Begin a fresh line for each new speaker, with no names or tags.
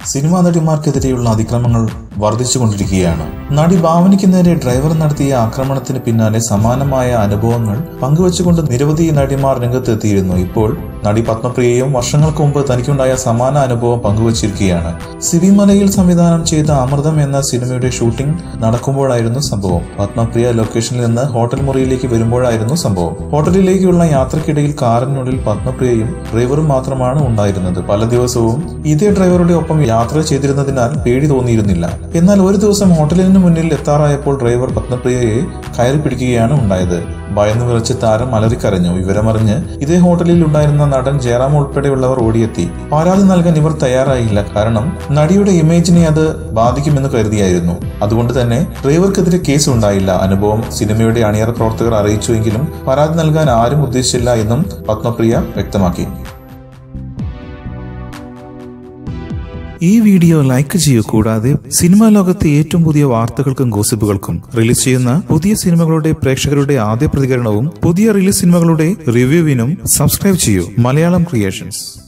Cinema നടിമാർക്കെതിരെയുള്ള അതിക്രമങ്ങൾ വർദ്ധിച്ചുകൊണ്ടിരിക്കുകയാണ്. നടി ഭാവനയ്ക്ക് നേരെ ഡ്രൈവർ നടത്തിയ ആക്രമണത്തിന് പിന്നാലെ സമാനമായ അനുഭവങ്ങൾ പങ്കുവച്ചുകൊണ്ട് നിരവധി നടിമാർ രംഗത്തെത്തിയിരുന്നു. ഇപ്പോൾ നടി പത്മപ്രിയയും വർഷങ്ങൾക്ക് മുമ്പ് തനിക്കുണ്ടായ സമാന അനുഭവം പങ്കുവച്ചിരിക്കുകയാണ്. സിബി മലയിൽ സംവിധാനം ചെയ്ത അമൃതം എന്ന സിനിമയുടെ ഷൂട്ടിംഗ് നടക്കുമ്പോഴായിരുന്നു സംഭവം. പത്മപ്രിയ ലൊക്കേഷനിൽ നിന്ന് ഹോട്ടൽ മുറിയിലേക്ക് വരുമ്പോഴായിരുന്നു സംഭവം. ഹോട്ടലിലേക്കുള്ള യാത്രക്കിടയിൽ കാറിനുള്ളിൽ പത്മപ്രിയയും ഡ്രൈവറും മാത്രമാണ് ഉണ്ടായിരുന്നത്. പല ദിവസവും ഇതേ ഡ്രൈവറുടെ ഒപ്പം യാത്ര ചെയ്തിരുന്നതിനാൽ പേടി തോന്നിയിരുന്നില്ല. എന്നാൽ ഒരു ദിവസം ഹോട്ടലിന് മുന്നിൽ എത്താറായപ്പോൾ ഡ്രൈവർ പത്മപ്രിയയെ കയറി പിടിക്കുകയാണ് ഉണ്ടായത്. ഭയന്നു വിറച്ച് താരം അലറിക്കരഞ്ഞു. വിവരമറിഞ്ഞ് ഇതേ ഹോട്ടലിൽ ഉണ്ടായിരുന്ന നടൻ ജയറാം ഉൾപ്പെടെയുള്ളവർ ഓടിയെത്തി. പരാതി നൽകാൻ ഇവർ തയ്യാറായില്ല. കാരണം നടിയുടെ ഇമേജിനെ അത് ബാധിക്കുമെന്ന് കരുതിയായിരുന്നു. അതുകൊണ്ട് തന്നെ ഡ്രൈവർക്കെതിരെ കേസ് ഉണ്ടായില്ല. അനുഭവം സിനിമയുടെ അണിയറ പ്രവർത്തകർ അറിയിച്ചുവെങ്കിലും പരാതി നൽകാൻ ആരും ഉദ്ദേശിച്ചില്ല എന്നും പത്മപ്രിയ വ്യക്തമാക്കി.
ഈ വീഡിയോ ലൈക്ക് ചെയ്യൂ. കൂടാതെ സിനിമാ ലോകത്തെ ഏറ്റവും പുതിയ വാർത്തകൾക്കും ഗോസിപ്പുകൾക്കും റിലീസ് ചെയ്യുന്ന പുതിയ സിനിമകളുടെ പ്രേക്ഷകരുടെ ആദ്യ പ്രതികരണവും പുതിയ റിലീസ് സിനിമകളുടെ റിവ്യൂവിനും സബ്സ്ക്രൈബ് ചെയ്യൂ. മലയാളം ക്രിയേഷൻസ്.